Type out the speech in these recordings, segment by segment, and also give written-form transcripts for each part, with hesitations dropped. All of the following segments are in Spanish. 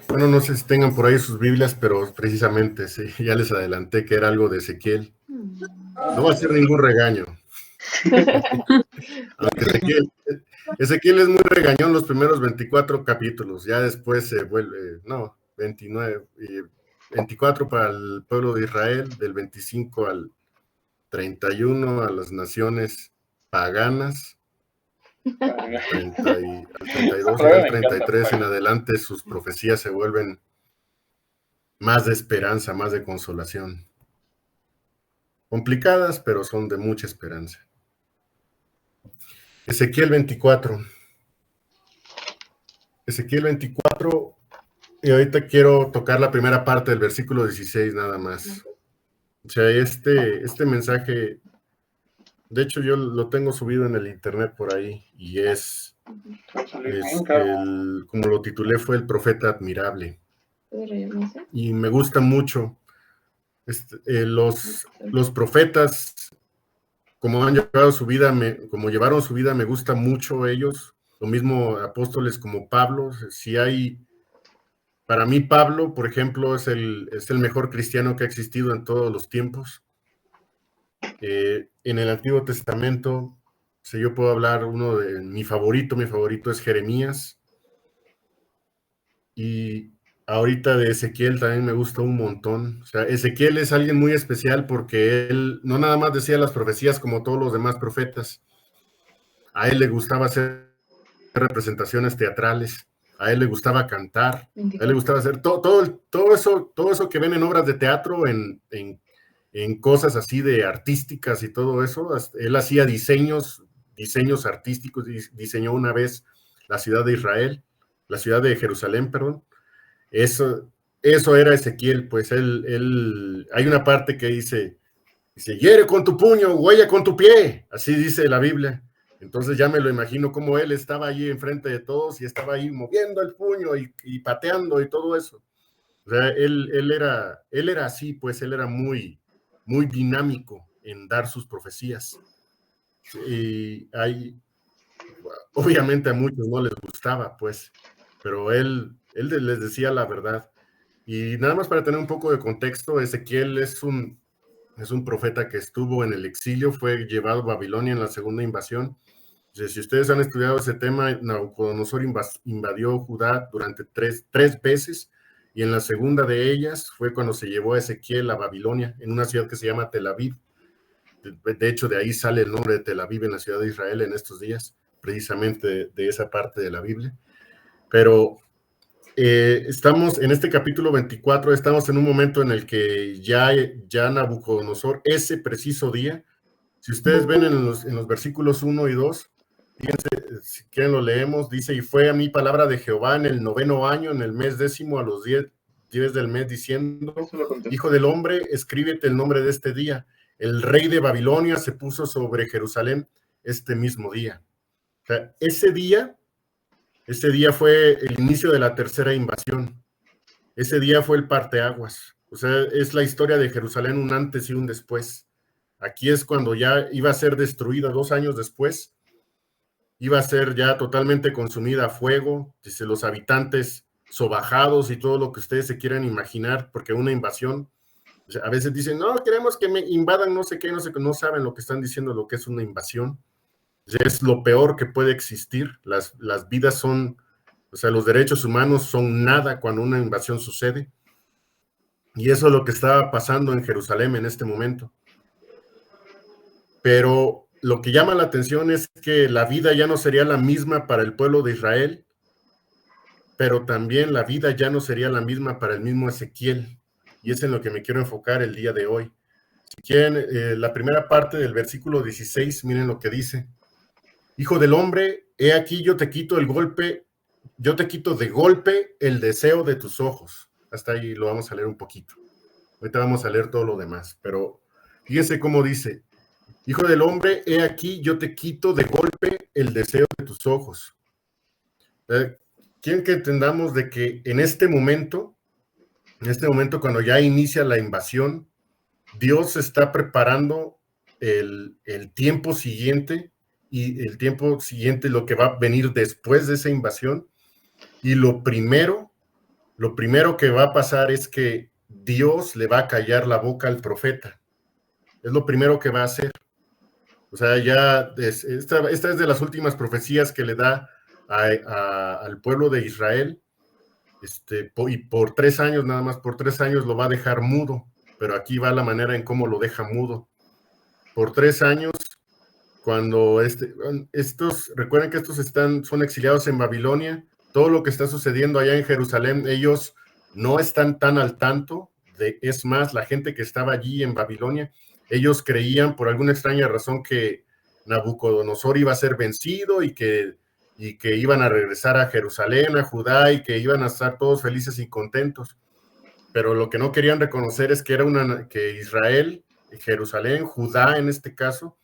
Bueno, no sé si tengan por ahí sus Biblias, pero precisamente, sí, ya les adelanté que era algo de Ezequiel. No va a ser ningún regaño. Aunque Ezequiel es muy regañón los primeros 24 capítulos, ya después se vuelve, no, 29, 24 para el pueblo de Israel, del 25 al 31 a las naciones paganas, al 32 y del 33 en adelante sus profecías se vuelven más de esperanza, más de consolación. Complicadas, pero son de mucha esperanza. Ezequiel 24. Ezequiel 24, y ahorita quiero tocar la primera parte del versículo 16 nada más. O sea, este mensaje, de hecho yo lo tengo subido en el internet por ahí, y como lo titulé, fue el profeta admirable. Y me gusta mucho. Los profetas, como han llevado su vida, como llevaron su vida, me gusta mucho ellos. Lo mismo apóstoles como Pablo. Para mí Pablo, por ejemplo, es el mejor cristiano que ha existido en todos los tiempos. En el Antiguo Testamento, si yo puedo hablar, mi favorito es Jeremías. Y ahorita de Ezequiel también me gusta un montón. O sea, Ezequiel es alguien muy especial porque él no nada más decía las profecías como todos los demás profetas. A él le gustaba hacer representaciones teatrales, a él le gustaba cantar, a él le gustaba hacer todo eso que ven en obras de teatro, en cosas así de artísticas y todo eso. Él hacía diseños artísticos, diseñó una vez la ciudad de Jerusalén, perdón. Eso era Ezequiel, pues hay una parte que dice, hiere con tu puño, huella con tu pie, así dice la Biblia. Entonces ya me lo imagino como él estaba allí enfrente de todos y estaba ahí moviendo el puño y pateando y todo eso. O sea, él era así, pues él era muy, muy dinámico en dar sus profecías. Y obviamente a muchos no les gustaba, pues, pero él les decía la verdad. Y nada más para tener un poco de contexto, Ezequiel es un profeta que estuvo en el exilio, fue llevado a Babilonia en la segunda invasión. Si ustedes han estudiado ese tema, Nabucodonosor invadió Judá durante tres veces, y en la segunda de ellas fue cuando se llevó a Ezequiel a Babilonia, en una ciudad que se llama Tel Aviv. De hecho, de ahí sale el nombre de Tel Aviv en la ciudad de Israel en estos días, precisamente de esa parte de la Biblia. Pero estamos en este capítulo 24, estamos en un momento en el que ya Nabucodonosor, ese preciso día, si ustedes ven en los versículos 1 y 2, fíjense, si quieren lo leemos, dice, y fue a mí palabra de Jehová en el 9º año, en el mes 10º, a los 10 del mes, diciendo, hijo del hombre, escríbete el nombre de este día. El rey de Babilonia se puso sobre Jerusalén este mismo día. O sea, ese día fue el inicio de la tercera invasión. Ese día fue el parteaguas. O sea, es la historia de Jerusalén, un antes y un después. Aquí es cuando ya iba a ser destruida 2 años después. Iba a ser ya totalmente consumida a fuego, dice, los habitantes sobajados y todo lo que ustedes se quieran imaginar, porque una invasión, o sea, a veces dicen, no, queremos que me invadan no sé qué, no saben lo que están diciendo, lo que es una invasión. O sea, es lo peor que puede existir. Las vidas son, o sea, los derechos humanos son nada cuando una invasión sucede. Y eso es lo que estaba pasando en Jerusalén en este momento. Pero lo que llama la atención es que la vida ya no sería la misma para el pueblo de Israel, pero también la vida ya no sería la misma para el mismo Ezequiel. Y es en lo que me quiero enfocar el día de hoy. Si quieren, la primera parte del versículo 16, miren lo que dice. Hijo del hombre, he aquí yo te quito de golpe el deseo de tus ojos. Hasta ahí lo vamos a leer un poquito. Ahorita vamos a leer todo lo demás, pero fíjense cómo dice, hijo del hombre, he aquí yo te quito de golpe el deseo de tus ojos. Quieren que entendamos de que en este momento cuando ya inicia la invasión, Dios está preparando el tiempo siguiente y el tiempo siguiente, lo que va a venir después de esa invasión. Y lo primero que va a pasar es que Dios le va a callar la boca al profeta. Es lo primero que va a hacer. O sea, esta es de las últimas profecías que le da al pueblo de Israel. Y por 3 años, nada más por 3 años lo va a dejar mudo. Pero aquí va la manera en cómo lo deja mudo. Por 3 años, cuando recuerden que estos son exiliados en Babilonia, todo lo que está sucediendo allá en Jerusalén, ellos no están tan al tanto. Es más, la gente que estaba allí en Babilonia, ellos creían por alguna extraña razón que Nabucodonosor iba a ser vencido y que iban a regresar a Jerusalén, a Judá, y que iban a estar todos felices y contentos. Pero lo que no querían reconocer es que que Israel, Jerusalén, Judá en este caso,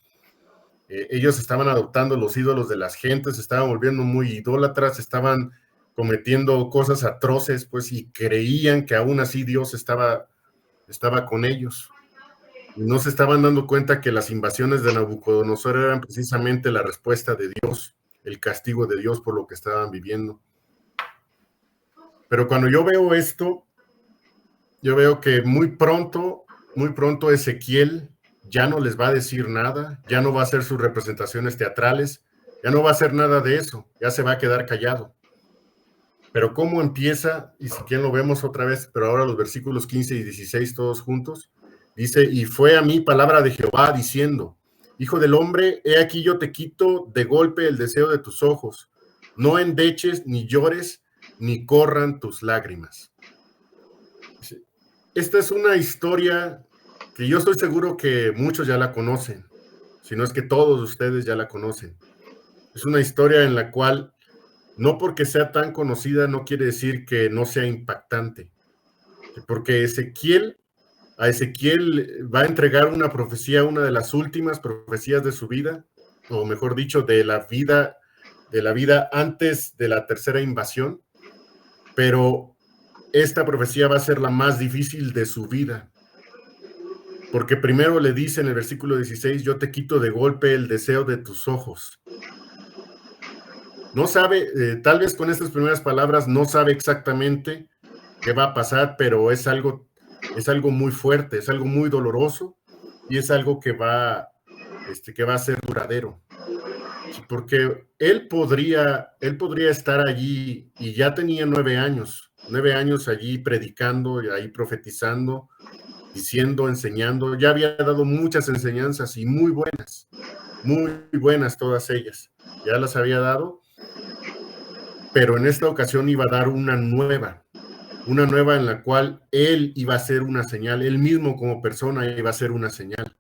ellos estaban adoptando los ídolos de las gentes, estaban volviendo muy idólatras, estaban cometiendo cosas atroces, pues, y creían que aún así Dios estaba con ellos. Y no se estaban dando cuenta que las invasiones de Nabucodonosor eran precisamente la respuesta de Dios, el castigo de Dios por lo que estaban viviendo. Pero cuando yo veo esto, yo veo que muy pronto Ezequiel ya no les va a decir nada, ya no va a hacer sus representaciones teatrales, ya no va a hacer nada de eso, ya se va a quedar callado. Pero cómo empieza, y si quieren lo vemos otra vez, pero ahora los versículos 15 y 16 todos juntos, dice, y fue a mí palabra de Jehová diciendo, hijo del hombre, he aquí yo te quito de golpe el deseo de tus ojos, no endeches, ni llores, ni corran tus lágrimas. Esta es una historia que yo estoy seguro que muchos ya la conocen, si no es que todos ustedes ya la conocen. Es una historia en la cual, no porque sea tan conocida, no quiere decir que no sea impactante. Porque a Ezequiel va a entregar una profecía, una de las últimas profecías de su vida, o mejor dicho, de la vida antes de la tercera invasión, pero esta profecía va a ser la más difícil de su vida. Porque primero le dice en el versículo 16, yo te quito de golpe el deseo de tus ojos. No sabe, tal vez con estas primeras palabras no sabe exactamente qué va a pasar, pero es algo muy fuerte, es algo muy doloroso y es algo que va a ser duradero. Porque él podría estar allí y ya tenía 9 años allí predicando y ahí profetizando, diciendo, enseñando, ya había dado muchas enseñanzas y muy buenas todas ellas, ya las había dado, pero en esta ocasión iba a dar una nueva en la cual él iba a ser una señal, él mismo como persona iba a ser una señal.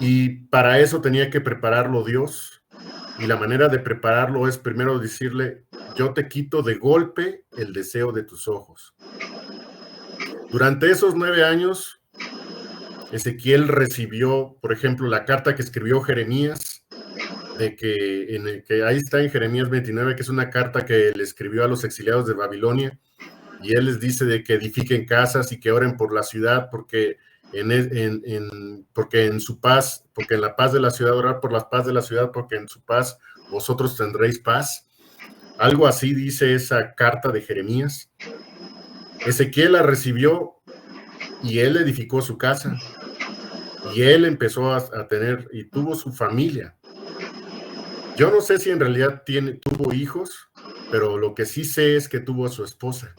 Y para eso tenía que prepararlo Dios, y la manera de prepararlo es primero decirle, yo te quito de golpe el deseo de tus ojos. Durante esos 9 años, Ezequiel recibió, por ejemplo, la carta que escribió Jeremías, que ahí está en Jeremías 29, que es una carta que le escribió a los exiliados de Babilonia, y él les dice de que edifiquen casas y que oren por la ciudad, porque porque en su paz, porque en la paz de la ciudad, orar por la paz de la ciudad, porque en su paz vosotros tendréis paz. Algo así dice esa carta de Jeremías. Ezequiel la recibió y él edificó su casa. Y él empezó a tener, y tuvo su familia. Yo no sé si en realidad tuvo hijos, pero lo que sí sé es que tuvo a su esposa.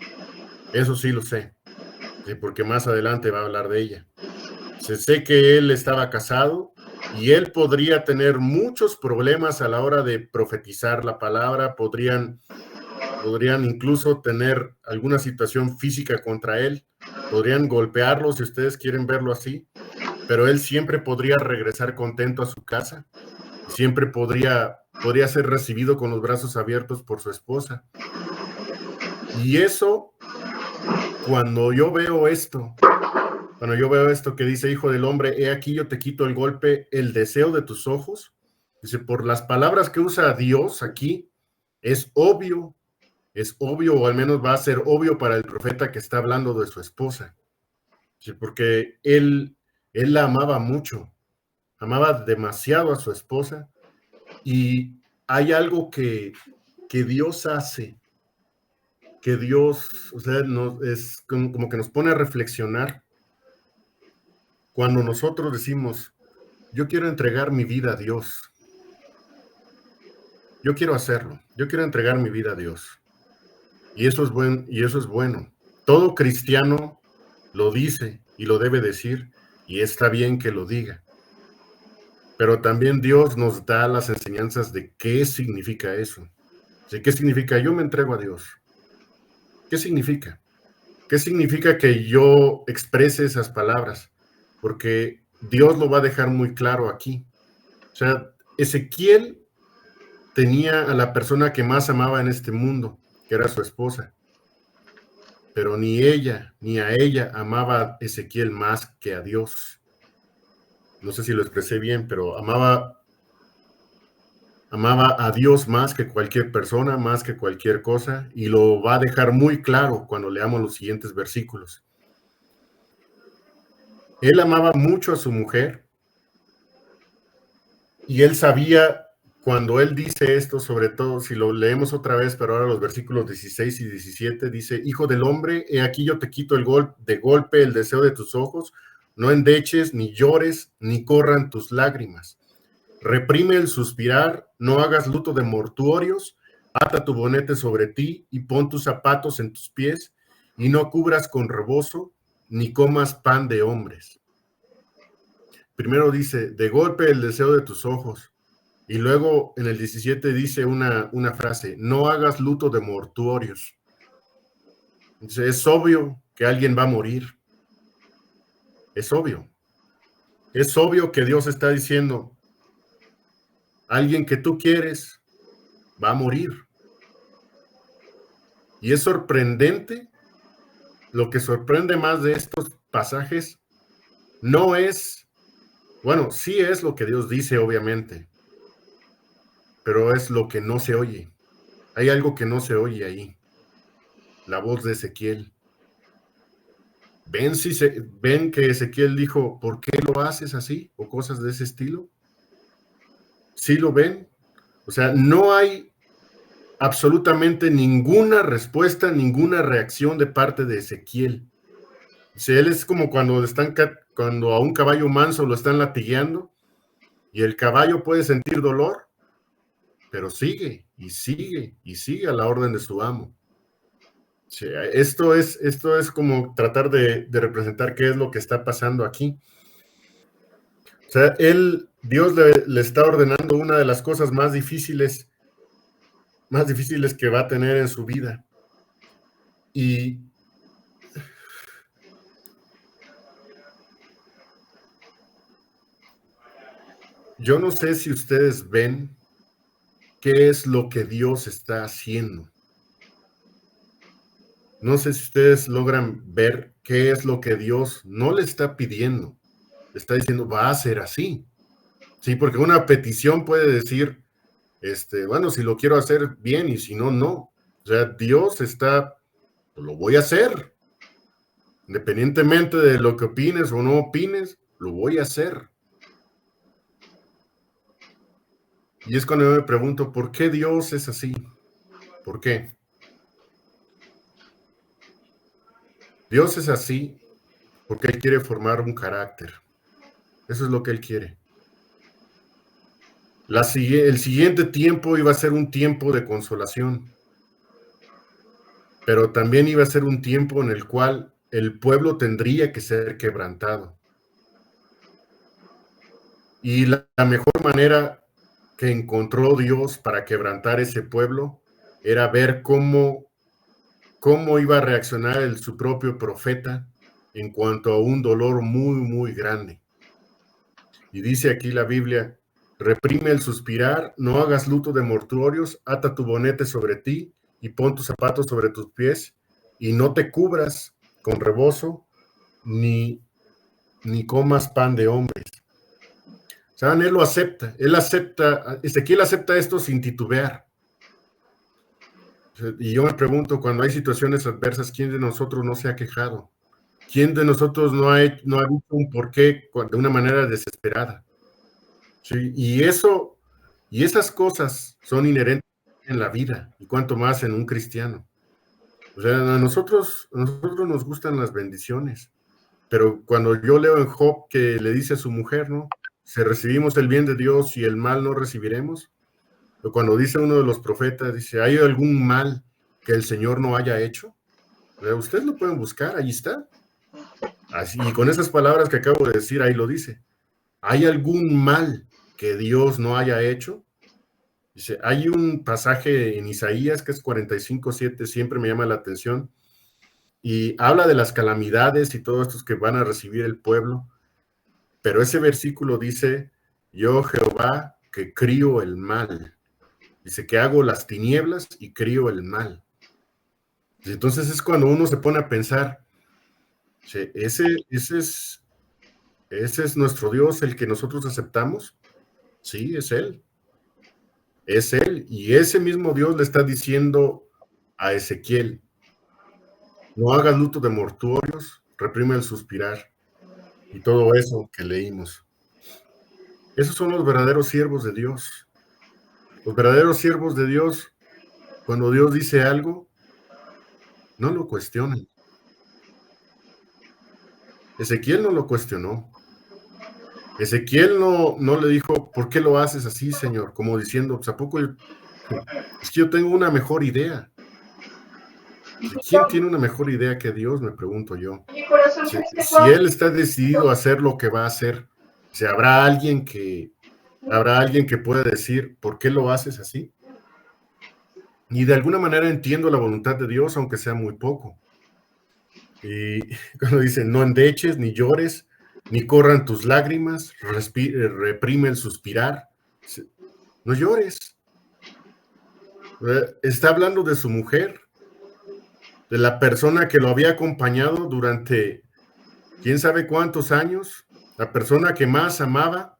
Eso sí lo sé, porque más adelante va a hablar de ella. Sé que él estaba casado y él podría tener muchos problemas a la hora de profetizar la palabra, podrían incluso tener alguna situación física contra él, podrían golpearlo si ustedes quieren verlo así, pero él siempre podría regresar contento a su casa, siempre podría ser recibido con los brazos abiertos por su esposa. Y eso, cuando yo veo esto que dice, hijo del hombre, he aquí yo te quito el golpe, el deseo de tus ojos, dice, por las palabras que usa Dios aquí, es obvio, o al menos va a ser obvio para el profeta que está hablando de su esposa. Porque él Él la amaba mucho, amaba demasiado a su esposa, y hay algo que Dios hace, que Dios, o sea, es como que nos pone a reflexionar cuando nosotros decimos, yo quiero entregar mi vida a Dios, yo quiero hacerlo, yo quiero entregar mi vida a Dios. Y eso es bueno. Todo cristiano lo dice y lo debe decir, y está bien que lo diga. Pero también Dios nos da las enseñanzas de qué significa eso. ¿De qué significa yo me entrego a Dios? ¿Qué significa? ¿Qué significa que yo exprese esas palabras? Porque Dios lo va a dejar muy claro aquí. O sea, Ezequiel tenía a la persona que más amaba en este mundo, que era su esposa. Pero ni ella ni a ella amaba a Ezequiel más que a Dios. No sé si lo expresé bien, pero amaba a Dios más que cualquier persona, más que cualquier cosa, y lo va a dejar muy claro cuando leamos los siguientes versículos. Él amaba mucho a su mujer, y él sabía, cuando él dice esto, sobre todo si lo leemos otra vez, pero ahora los versículos 16 y 17, dice, hijo del hombre, he aquí yo te quito de golpe el deseo de tus ojos, no endeches, ni llores, ni corran tus lágrimas. Reprime el suspirar, no hagas luto de mortuorios, ata tu bonete sobre ti y pon tus zapatos en tus pies, y no cubras con rebozo, ni comas pan de hombres. Primero dice, de golpe el deseo de tus ojos, y luego en el 17 dice una frase, no hagas luto de mortuorios. Dice, es obvio que alguien va a morir. Es obvio. Es obvio que Dios está diciendo, alguien que tú quieres va a morir. Y es sorprendente, lo que sorprende más de estos pasajes no es, bueno, sí es lo que Dios dice, obviamente, pero es lo que no se oye. Hay algo que no se oye ahí. La voz de Ezequiel. ¿Ven que Ezequiel dijo, ¿por qué lo haces así? O cosas de ese estilo. ¿Sí lo ven? O sea, no hay absolutamente ninguna respuesta, ninguna reacción de parte de Ezequiel. O sea, él es como cuando a un caballo manso lo están latigueando y el caballo puede sentir dolor, pero sigue y sigue y sigue a la orden de su amo. Sí, esto es como tratar de representar qué es lo que está pasando aquí. O sea, Dios le está ordenando una de las cosas más difíciles que va a tener en su vida. Y yo no sé si ustedes ven qué es lo que Dios está haciendo. No sé si ustedes logran ver qué es lo que Dios no le está pidiendo. Le está diciendo, va a ser así. Sí, porque una petición puede decir, bueno, si lo quiero hacer bien y si no, no. O sea, Dios está, pues, lo voy a hacer. Independientemente de lo que opines o no opines, lo voy a hacer. Y es cuando yo me pregunto, ¿por qué Dios es así? ¿Por qué? Dios es así porque Él quiere formar un carácter. Eso es lo que Él quiere. El siguiente tiempo iba a ser un tiempo de consolación, pero también iba a ser un tiempo en el cual el pueblo tendría que ser quebrantado. Y la mejor manera que encontró Dios para quebrantar ese pueblo era ver cómo iba a reaccionar su propio profeta en cuanto a un dolor muy, muy grande. Y dice aquí la Biblia, reprime el suspirar, no hagas luto de mortuorios, ata tu bonete sobre ti y pon tus zapatos sobre tus pies y no te cubras con rebozo ni comas pan de hombres. ¿Saben? Él lo acepta, Ezequiel acepta esto sin titubear. Y yo me pregunto, cuando hay situaciones adversas, ¿quién de nosotros no se ha quejado? ¿Quién de nosotros no ha visto un porqué de una manera desesperada? Sí, y esas cosas son inherentes en la vida, y cuanto más en un cristiano. O sea, a nosotros nos gustan las bendiciones, pero cuando yo leo en Job que le dice a su mujer, ¿no? Si recibimos el bien de Dios y el mal no recibiremos. O cuando dice uno de los profetas, dice, ¿hay algún mal que el Señor no haya hecho? Ustedes lo pueden buscar, ahí está. Así, y con esas palabras que acabo de decir, ahí lo dice. ¿Hay algún mal que Dios no haya hecho? Dice, hay un pasaje en Isaías que es 45:7, siempre me llama la atención, y habla de las calamidades y todos estos que van a recibir el pueblo, pero ese versículo dice, yo Jehová que crío el mal. Dice que hago las tinieblas y crío el mal. Entonces es cuando uno se pone a pensar, ese es nuestro Dios, el que nosotros aceptamos. Sí, es Él. Es Él. Y ese mismo Dios le está diciendo a Ezequiel, no hagas luto de mortuorios, reprime el suspirar. Y todo eso que leímos. Esos son los verdaderos siervos de Dios. Los verdaderos siervos de Dios, cuando Dios dice algo, no lo cuestionan. Ezequiel no lo cuestionó. Ezequiel no le dijo, ¿por qué lo haces así, Señor? Como diciendo, pues, ¿a poco es que yo tengo una mejor idea? ¿Quién tiene una mejor idea que Dios? Me pregunto yo. Si Él está decidido a hacer lo que va a hacer, si habrá alguien que pueda decir, ¿por qué lo haces así? Y de alguna manera entiendo la voluntad de Dios, aunque sea muy poco. Y cuando dice, no endeches, ni llores, ni corran tus lágrimas, reprime el suspirar. No llores. Está hablando de su mujer, de la persona que lo había acompañado durante quién sabe cuántos años, la persona que más amaba,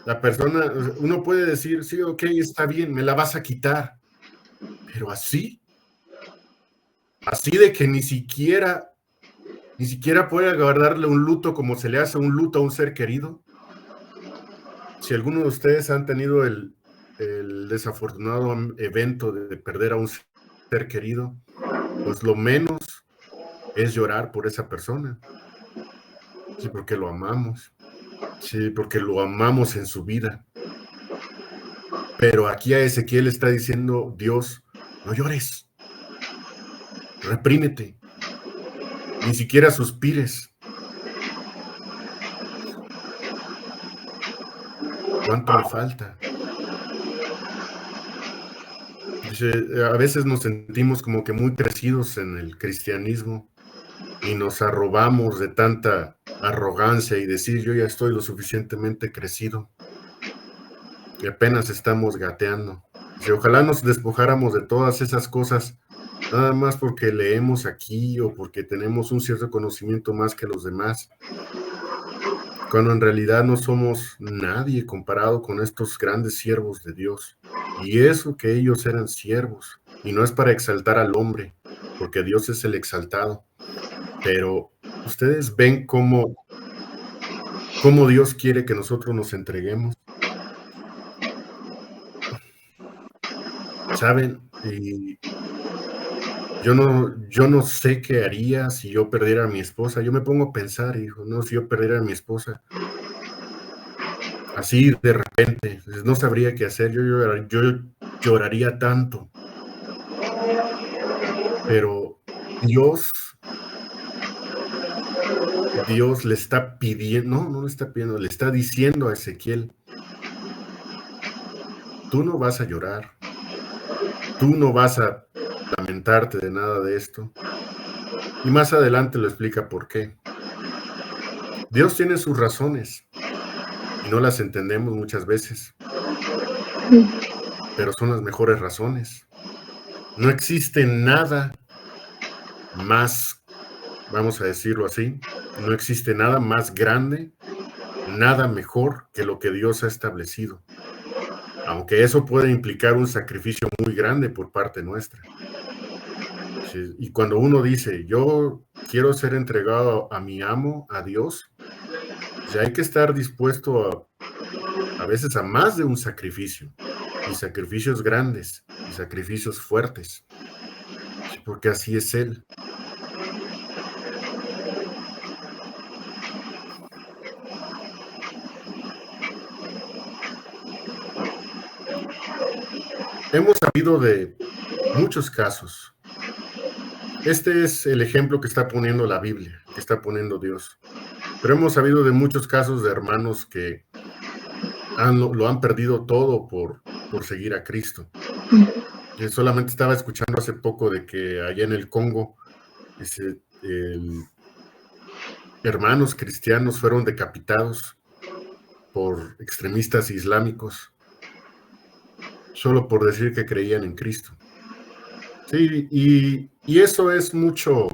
la persona, uno puede decir, sí, ok, está bien, me la vas a quitar, pero así de que ni siquiera puede guardarle un luto como se le hace un luto a un ser querido. Si alguno de ustedes han tenido el desafortunado evento de perder a un ser querido, pues lo menos es llorar por esa persona. Sí, porque lo amamos. Sí, porque lo amamos en su vida. Pero aquí a Ezequiel está diciendo Dios, no llores, reprímete, ni siquiera suspires. ¿Cuánto me falta? Dice, a veces nos sentimos como que muy crecidos en el cristianismo y nos arrobamos de tanta arrogancia y decir, yo ya estoy lo suficientemente crecido y apenas estamos gateando. Dice, ojalá nos despojáramos de todas esas cosas, nada más porque leemos aquí o porque tenemos un cierto conocimiento más que los demás, cuando en realidad no somos nadie comparado con estos grandes siervos de Dios. Y eso que ellos eran siervos, y no es para exaltar al hombre, porque Dios es el exaltado, pero ustedes ven cómo Dios quiere que nosotros nos entreguemos. ¿Saben? Y yo no sé qué haría si yo perdiera a mi esposa. Yo me pongo a pensar, hijo, no, si yo perdiera a mi esposa, así de repente, pues, no sabría qué hacer. Yo lloraría tanto. Pero Dios le está pidiendo, no le está pidiendo, le está diciendo a Ezequiel, tú no vas a llorar, tú no vas a lamentarte de nada de esto. Y más adelante lo explica por qué. Dios tiene sus razones y no las entendemos muchas veces, pero son las mejores razones. No existe nada más, vamos a decirlo así, no existe nada más grande, nada mejor que lo que Dios ha establecido, aunque eso puede implicar un sacrificio muy grande por parte nuestra. Y cuando uno dice, yo quiero ser entregado a mi amo, a Dios, hay que estar dispuesto a veces a más de un sacrificio, y sacrificios grandes, y sacrificios fuertes, porque así es Él. Hemos sabido de muchos casos. Este es el ejemplo que está poniendo la Biblia, que está poniendo Dios. Pero hemos sabido de muchos casos de hermanos que lo han perdido todo por seguir a Cristo. Yo solamente estaba escuchando hace poco de que allá en el Congo, hermanos cristianos fueron decapitados por extremistas islámicos, solo por decir que creían en Cristo. Sí, y eso es mucho,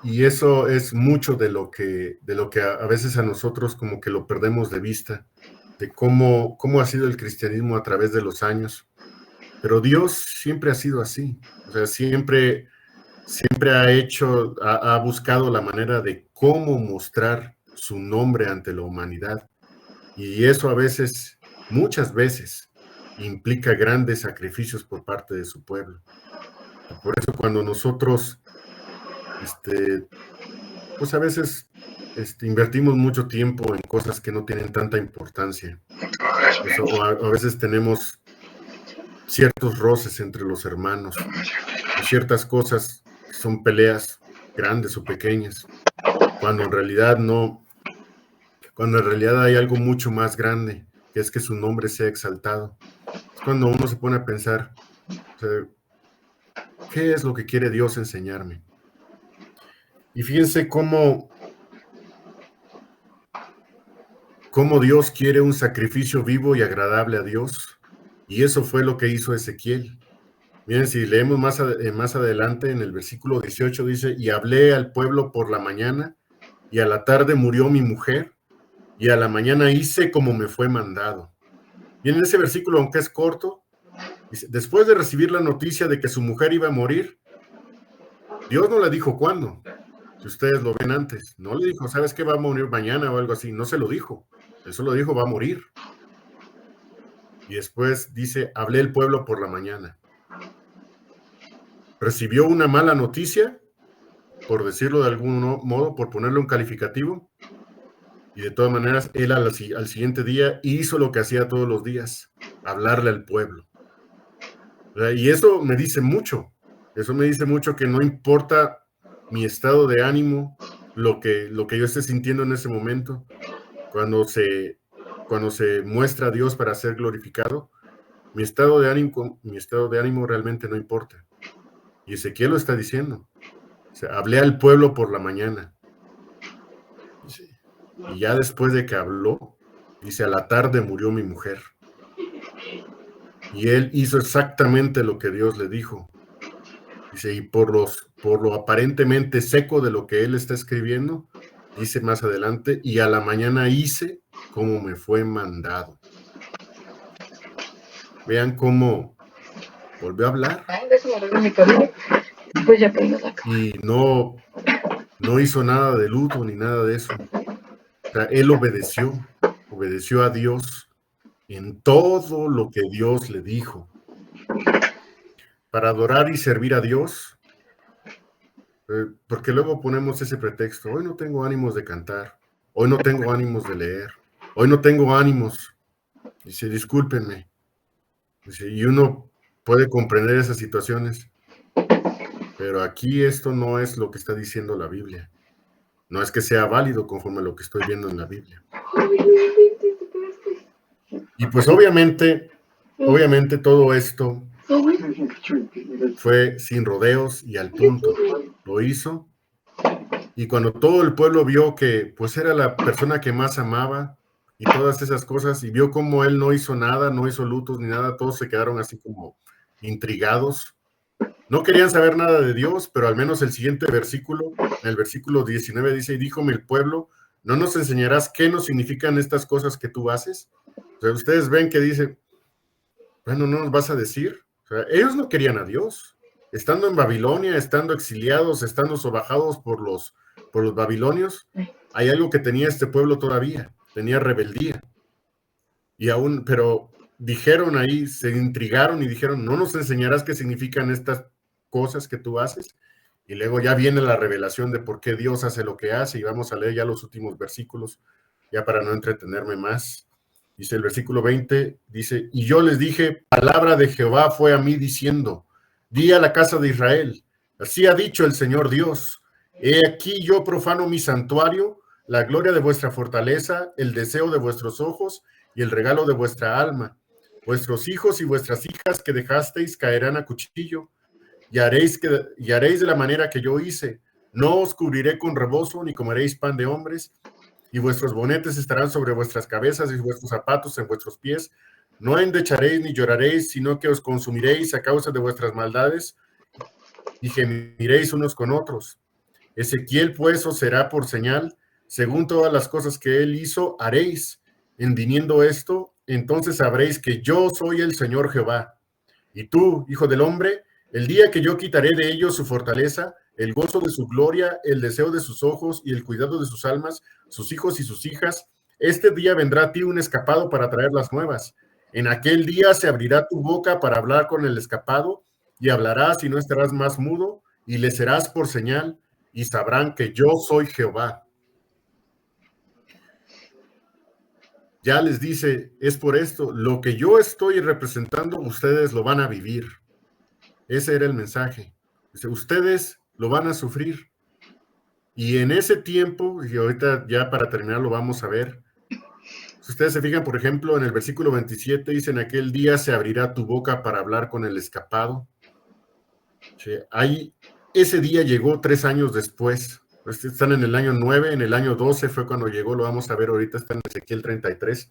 de lo que a veces a nosotros como que lo perdemos de vista, de cómo ha sido el cristianismo a través de los años. Pero Dios siempre ha sido así, o sea, siempre ha buscado la manera de cómo mostrar su nombre ante la humanidad. Y eso a veces, muchas veces, implica grandes sacrificios por parte de su pueblo. Por eso cuando nosotros, pues a veces invertimos mucho tiempo en cosas que no tienen tanta importancia. O a veces tenemos ciertos roces entre los hermanos, o ciertas cosas que son peleas grandes o pequeñas, cuando en realidad hay algo mucho más grande, que es que su nombre sea exaltado. Es cuando uno se pone a pensar, o sea, ¿qué es lo que quiere Dios enseñarme? Y fíjense cómo Dios quiere un sacrificio vivo y agradable a Dios, y eso fue lo que hizo Ezequiel. Miren, si leemos más adelante en el versículo 18 dice, y hablé al pueblo por la mañana, y a la tarde murió mi mujer, y a la mañana hice como me fue mandado. Miren ese versículo, aunque es corto, dice, después de recibir la noticia de que su mujer iba a morir, Dios no le dijo cuándo, si ustedes lo ven antes, no le dijo, ¿sabes qué? Va a morir mañana o algo así, no se lo dijo, eso lo dijo, va a morir. Y después dice, hablé al pueblo por la mañana. Recibió una mala noticia, por decirlo de algún modo, por ponerle un calificativo, y de todas maneras, él al siguiente día hizo lo que hacía todos los días, hablarle al pueblo. Y eso me dice mucho, que no importa mi estado de ánimo, lo que yo esté sintiendo en ese momento, cuando se muestra a Dios para ser glorificado, mi estado de ánimo realmente no importa. Y Ezequiel lo está diciendo. O sea, hablé al pueblo por la mañana. Y ya después de que habló, dice, a la tarde murió mi mujer. Y él hizo exactamente lo que Dios le dijo. Dice, y por lo aparentemente seco de lo que él está escribiendo, dice más adelante, y a la mañana hice como me fue mandado. Vean cómo volvió a hablar. Y no hizo nada de luto ni nada de eso. O sea, él obedeció a Dios en todo lo que Dios le dijo. Para adorar y servir a Dios, porque luego ponemos ese pretexto, hoy no tengo ánimos de cantar, hoy no tengo ánimos de leer, hoy no tengo ánimos. Dice, discúlpenme. Dice, y uno puede comprender esas situaciones, pero aquí esto no es lo que está diciendo la Biblia. No es que sea válido conforme a lo que estoy viendo en la Biblia. Y pues obviamente todo esto fue sin rodeos y al punto. Lo hizo. Y cuando todo el pueblo vio que pues era la persona que más amaba y todas esas cosas, y vio cómo él no hizo nada, no hizo lutos ni nada, todos se quedaron así como intrigados. No querían saber nada de Dios, pero al menos el siguiente versículo, el versículo 19 dice, y díjome el pueblo, ¿no nos enseñarás qué nos significan estas cosas que tú haces? O sea, ustedes ven que dice, bueno, no nos vas a decir. O sea, ellos no querían a Dios. estando en Babilonia, estando exiliados, estando sobajados por los babilonios, hay algo que tenía este pueblo todavía, tenía rebeldía. Y aún, pero dijeron ahí, se intrigaron y dijeron, ¿no nos enseñarás qué significan estas cosas que tú haces? Y luego ya viene la revelación de por qué Dios hace lo que hace, y vamos a leer ya los últimos versículos, ya para no entretenerme más. Dice el versículo 20, dice, y yo les dije, palabra de Jehová fue a mí diciendo, di a la casa de Israel, así ha dicho el Señor Dios, he aquí yo profano mi santuario, la gloria de vuestra fortaleza, el deseo de vuestros ojos y el regalo de vuestra alma. Vuestros hijos y vuestras hijas que dejasteis caerán a cuchillo, y haréis de la manera que yo hice. No os cubriré con rebozo, ni comeréis pan de hombres, y vuestros bonetes estarán sobre vuestras cabezas y vuestros zapatos en vuestros pies. No endecharéis ni lloraréis, sino que os consumiréis a causa de vuestras maldades, y gemiréis unos con otros. Ezequiel, pues, os será por señal, según todas las cosas que él hizo, haréis. En viniendo esto, entonces sabréis que yo soy el Señor Jehová. Y tú, hijo del hombre, el día que yo quitaré de ellos su fortaleza, el gozo de su gloria, el deseo de sus ojos y el cuidado de sus almas, sus hijos y sus hijas, este día vendrá a ti un escapado para traer las nuevas. En aquel día se abrirá tu boca para hablar con el escapado, y hablarás y no estarás más mudo, y le serás por señal, y sabrán que yo soy Jehová. Ya les dice, es por esto, lo que yo estoy representando, ustedes lo van a vivir. Ese era el mensaje. Dice, ustedes lo van a sufrir. Y en ese tiempo, y ahorita ya para terminar lo vamos a ver, si ustedes se fijan, por ejemplo, en el versículo 27, dice, en aquel día se abrirá tu boca para hablar con el escapado. Sí, ahí, ese día llegó 3 años después. Están en el año 9, en el año 12 fue cuando llegó, lo vamos a ver ahorita, está en Ezequiel 33.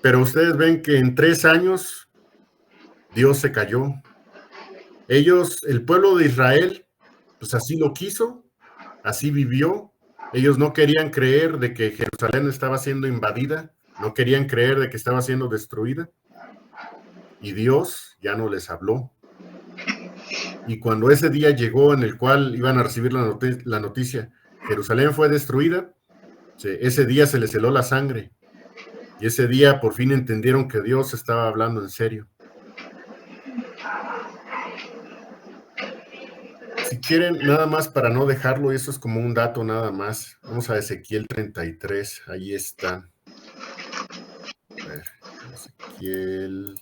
Pero ustedes ven que en 3 años Dios se cayó. Ellos, el pueblo de Israel, pues así lo quiso, así vivió. Ellos no querían creer de que Jerusalén estaba siendo invadida, no querían creer de que estaba siendo destruida. Y Dios ya no les habló. Y cuando ese día llegó en el cual iban a recibir la noticia, Jerusalén fue destruida, ese día se les heló la sangre. Y ese día por fin entendieron que Dios estaba hablando en serio. Si quieren, nada más para no dejarlo, y eso es como un dato nada más, vamos a Ezequiel 33, ahí está. A ver, Ezequiel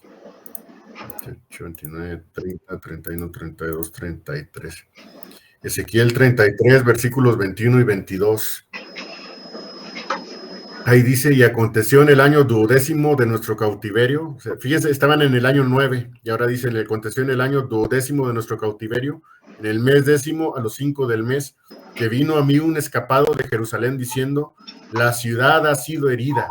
28, 29, 30, 31, 32, 33. Ezequiel 33, versículos 21 y 22. Ahí dice, y aconteció en el año 12º de nuestro cautiverio, o sea, fíjense, estaban en el año 9, y ahora dice, y aconteció en el año 12º de nuestro cautiverio, en el mes 10º, a los 5 del mes, que vino a mí un escapado de Jerusalén diciendo, la ciudad ha sido herida,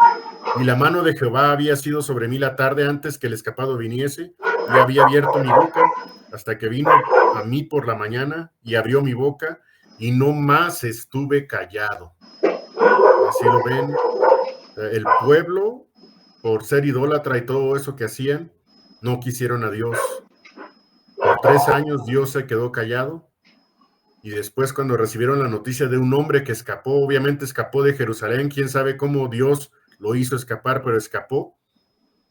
y la mano de Jehová había sido sobre mí la tarde antes que el escapado viniese, y había abierto mi boca, hasta que vino a mí por la mañana, y abrió mi boca, y no más estuve callado. Así lo ven. El pueblo, por ser idólatra y todo eso que hacían, no quisieron a Dios. Por 3 años Dios se quedó callado, y después cuando recibieron la noticia de un hombre que escapó, obviamente escapó de Jerusalén, quién sabe cómo Dios lo hizo escapar, pero escapó,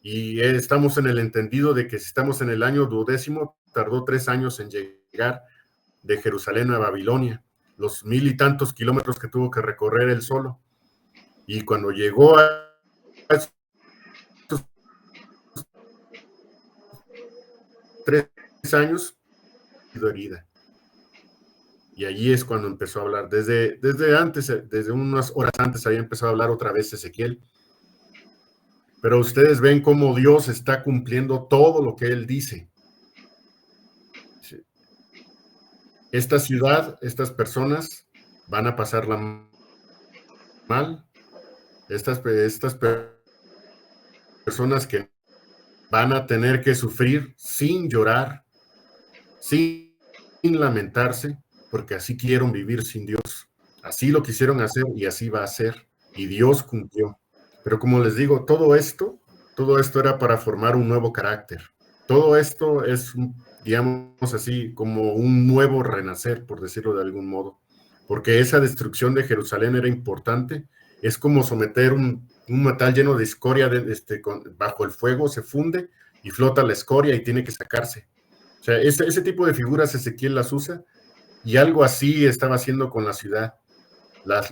y estamos en el entendido de que si estamos en el año 12º, tardó 3 años en llegar de Jerusalén a Babilonia, los 1000 y tantos kilómetros que tuvo que recorrer él solo. Y cuando llegó a esos 3 años, herida. Y allí es cuando empezó a hablar. Desde antes, desde unas horas antes, había empezado a hablar otra vez Ezequiel. Pero ustedes ven cómo Dios está cumpliendo todo lo que Él dice. Esta ciudad, estas personas van a pasarla mal. Estas personas que van a tener que sufrir sin llorar, sin lamentarse, porque así quieren vivir sin Dios. Así lo quisieron hacer y así va a ser. Y Dios cumplió. Pero como les digo, todo esto era para formar un nuevo carácter. Todo esto es digamos así, como un nuevo renacer, por decirlo de algún modo, porque esa destrucción de Jerusalén era importante. Es como someter un metal lleno de escoria bajo el fuego, se funde y flota la escoria y tiene que sacarse. O sea, ese tipo de figuras Ezequiel las usa, y algo así estaba haciendo con la ciudad.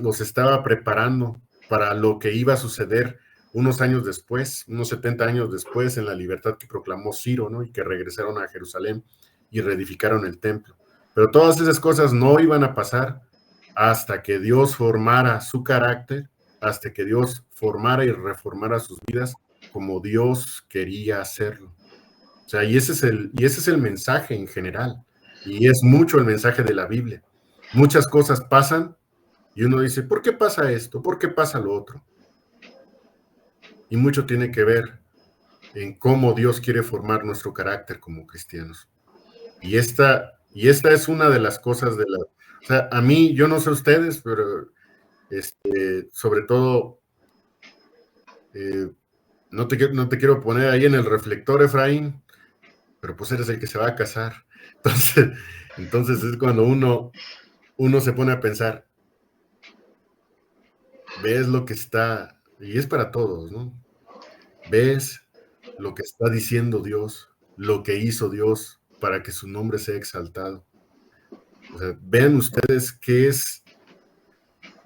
Los estaba preparando para lo que iba a suceder unos años después, unos 70 años después, en la libertad que proclamó Ciro, ¿no? Y que regresaron a Jerusalén y reedificaron el templo. Pero todas esas cosas no iban a pasar hasta que Dios formara su carácter, hasta que Dios formara y reformara sus vidas como Dios quería hacerlo. O sea, y ese es el mensaje en general, y es mucho el mensaje de la Biblia. Muchas cosas pasan y uno dice, ¿por qué pasa esto? ¿Por qué pasa lo otro? Y mucho tiene que ver en cómo Dios quiere formar nuestro carácter como cristianos. Y esta es una de las cosas o sea, a mí, yo no sé ustedes, pero sobre todo, no te quiero poner ahí en el reflector, Efraín, pero pues eres el que se va a casar. Entonces es cuando uno se pone a pensar, ves lo que está, y es para todos, ¿no? Ves lo que está diciendo Dios, lo que hizo Dios para que su nombre sea exaltado. O sea, vean ustedes qué es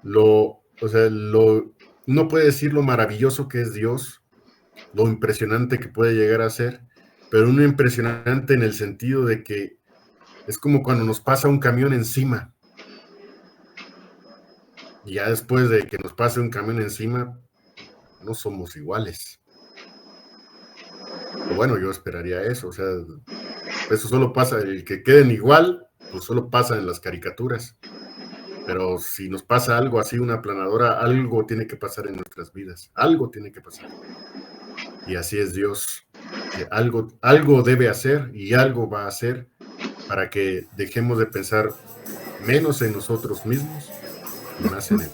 uno puede decir lo maravilloso que es Dios, lo impresionante que puede llegar a ser, pero uno impresionante en el sentido de que es como cuando nos pasa un camión encima. Y ya después de que nos pase un camión encima, no somos iguales. O bueno, yo esperaría eso. O sea, eso solo pasa, el que queden igual, pues solo pasa en las caricaturas. Pero si nos pasa algo así, una aplanadora, algo tiene que pasar en nuestras vidas. Algo tiene que pasar. Y así es Dios. Que algo debe hacer y algo va a hacer para que dejemos de pensar menos en nosotros mismos y más en Él.